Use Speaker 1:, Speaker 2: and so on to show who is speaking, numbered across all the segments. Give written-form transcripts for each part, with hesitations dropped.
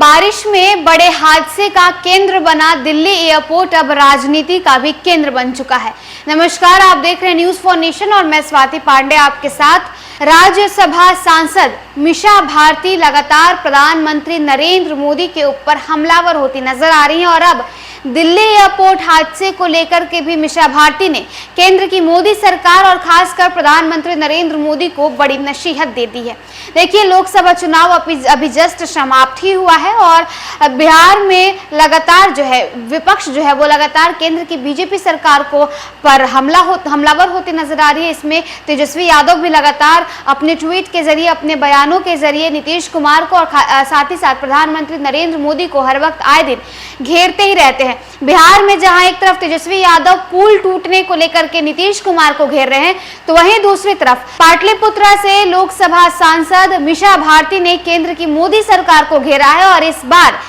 Speaker 1: बारिश में बड़े हादसे का केंद्र बना दिल्ली एयरपोर्ट अब राजनीति का भी केंद्र बन चुका है। नमस्कार, आप देख रहे हैं न्यूज फॉर नेशन और मैं स्वाति पांडे आपके साथ। राज्यसभा सांसद मीसा भारती लगातार प्रधानमंत्री नरेंद्र मोदी के ऊपर हमलावर होती नजर आ रही हैं और अब दिल्ली एयरपोर्ट हादसे को लेकर के भी मीसा भारती ने केंद्र की मोदी सरकार और खासकर प्रधानमंत्री नरेंद्र मोदी को बड़ी नसीहत दे दी है। देखिए, लोकसभा चुनाव अभी जस्ट समाप्त ही हुआ है और बिहार में लगातार विपक्ष वो लगातार केंद्र की बीजेपी सरकार को पर हमलावर होती नजर आ रही है। इसमें तेजस्वी यादव भी लगातार अपने ट्वीट के जरिए, अपने बयानों के जरिए नीतीश कुमार को और साथ ही साथ प्रधानमंत्री नरेंद्र मोदी को हर वक्त आए दिन घेरते ही रहते हैं। बिहार में जहां एक तरफ तेजस्वी यादव पुल टूटने को लेकर के नीतीश कुमार को घेर रहे हैं, तो वहीं दूसरी तरफ पाटलिपुत्रा से लोकसभा सांसद मीसा भारती ने केंद्र की मोदी सरकार को घेरा है और इस बार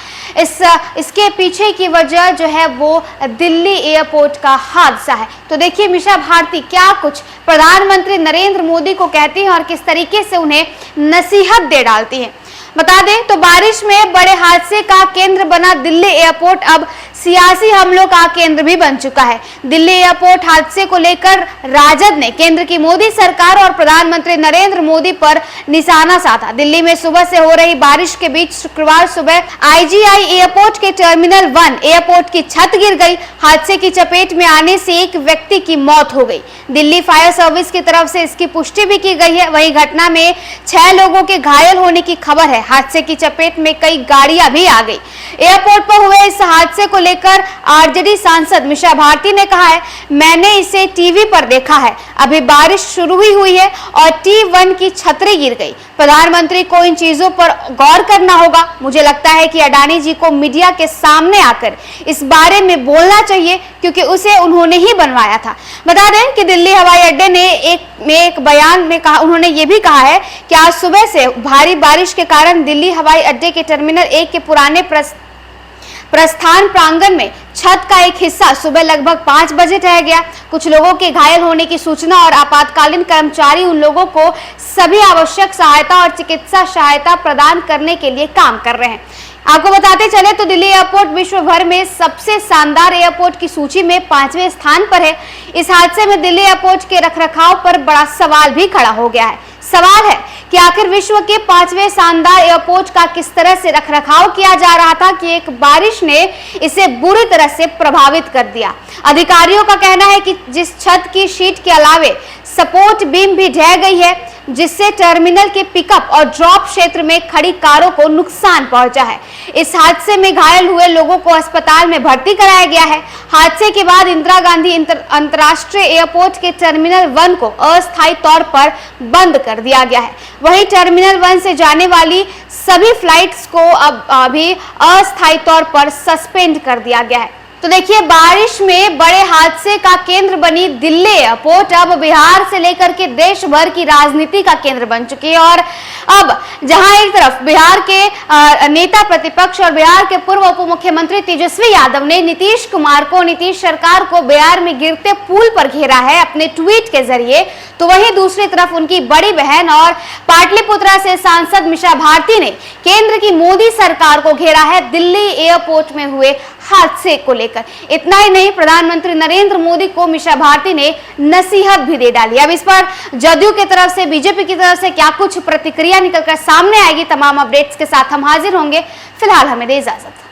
Speaker 1: इसके पीछे की वजह वो दिल्ली एयरपोर्ट का हादसा है। तो देखिए, मीसा भारती क्या कुछ प्रधानमंत्री नरेंद्र मोदी को कहती हैं और किस तरीके से उन्हें नसीहत दे डालती हैं। बता दें तो बारिश में बड़े हादसे का केंद्र बना दिल्ली एयरपोर्ट अब सियासी हमलों का केंद्र भी बन चुका है। दिल्ली एयरपोर्ट हादसे को लेकर राजद ने केंद्र की मोदी सरकार और प्रधानमंत्री नरेंद्र मोदी पर निशाना साधा। दिल्ली में सुबह से हो रही बारिश के बीच शुक्रवार सुबह आईजीआई एयरपोर्ट के टर्मिनल 1 एयरपोर्ट की छत गिर गई। हादसे की चपेट में आने से एक व्यक्ति की मौत हो गई। दिल्ली फायर सर्विस की तरफ से इसकी पुष्टि भी की गई है। वहीं घटना में 6 लोगों के घायल होने की खबर है। हादसे की चपेट में कई गाड़ियां भी आ गई। एयरपोर्ट पर हुए इस हादसे को लेकर आरजेडी सांसद मीसा भारती ने कहा है, मैंने इसे टीवी पर देखा है। अभी बारिश शुरू ही हुई है और T1 की छतरी गिर गई। प्रधानमंत्री को इन चीजों पर गौर करना होगा। मुझे लगता है कि अडानी जी को मीडिया के सामने आकर इस बारे में बोलना चाहिए क्योंकि उसे उन्होंने ही बनवाया था। बता दें कि दिल्ली हवाई अड्डे ने एक बयान में कहा, उन्होंने ये भी कहा है कि आज सुबह से भारी बारिश के कारण दिल्ली हवाई अड्डे के टर्मिनल 1 के पुराने प्रस्थान प्रांगण में छत का एक हिस्सा सुबह लगभग 5 बजे ढह गया। कुछ लोगों के घायल होने की सूचना और आपातकालीन कर्मचारी उन लोगों को सभी आवश्यक सहायता और चिकित्सा सहायता प्रदान करने के लिए काम कर रहे हैं। आपको बताते चले तो दिल्ली एयरपोर्ट विश्व भर में सबसे शानदार एयरपोर्ट की सूची में 5वें स्थान पर है। इस हादसे में दिल्ली एयरपोर्ट के रखरखाव पर बड़ा सवाल भी खड़ा हो गया है। सवाल है कि आखिर विश्व के 5वें शानदार एयरपोर्ट का किस तरह से रखरखाव किया जा रहा था कि एक बारिश ने इसे बुरी तरह से प्रभावित कर दिया। अधिकारियों का कहना है कि जिस छत की शीट के अलावे सपोर्ट बीम भी ढह गई है, जिससे टर्मिनल के पिकअप और ड्रॉप क्षेत्र में खड़ी कारों को नुकसान पहुंचा है। इस हादसे में घायल हुए लोगों को अस्पताल में भर्ती कराया गया है। हादसे के बाद इंदिरा गांधी अंतर्राष्ट्रीय एयरपोर्ट के टर्मिनल 1 को अस्थायी तौर पर बंद कर दिया गया है। वहीं टर्मिनल 1 से जाने वाली सभी फ्लाइट्स को अब अभी अस्थायी तौर पर सस्पेंड कर दिया गया है। तो देखिए, बारिश में बड़े हादसे का केंद्र बनी दिल्ली एयरपोर्ट अब बिहार से लेकर के देश भर की राजनीति का केंद्र बन चुकी है और अब जहां एक तरफ बिहार के नेता प्रतिपक्ष और बिहार के पूर्व उप मुख्यमंत्री तेजस्वी यादव ने नीतीश कुमार को, नीतीश सरकार को बिहार में गिरते पुल पर घेरा है अपने ट्वीट के जरिए, तो वहीं दूसरी तरफ उनकी बड़ी बहन और पाटलिपुत्रा से सांसद मीसा भारती ने केंद्र की मोदी सरकार को घेरा है दिल्ली एयरपोर्ट में हुए हादसे को लेकर। इतना ही नहीं, प्रधानमंत्री नरेंद्र मोदी को मीसा भारती ने नसीहत भी दे डाली। अब इस पर जदयू की तरफ से, बीजेपी की तरफ से क्या कुछ प्रतिक्रिया निकलकर सामने आएगी, तमाम अपडेट्स के साथ हम हाजिर होंगे। फिलहाल हमें दे इजाजत।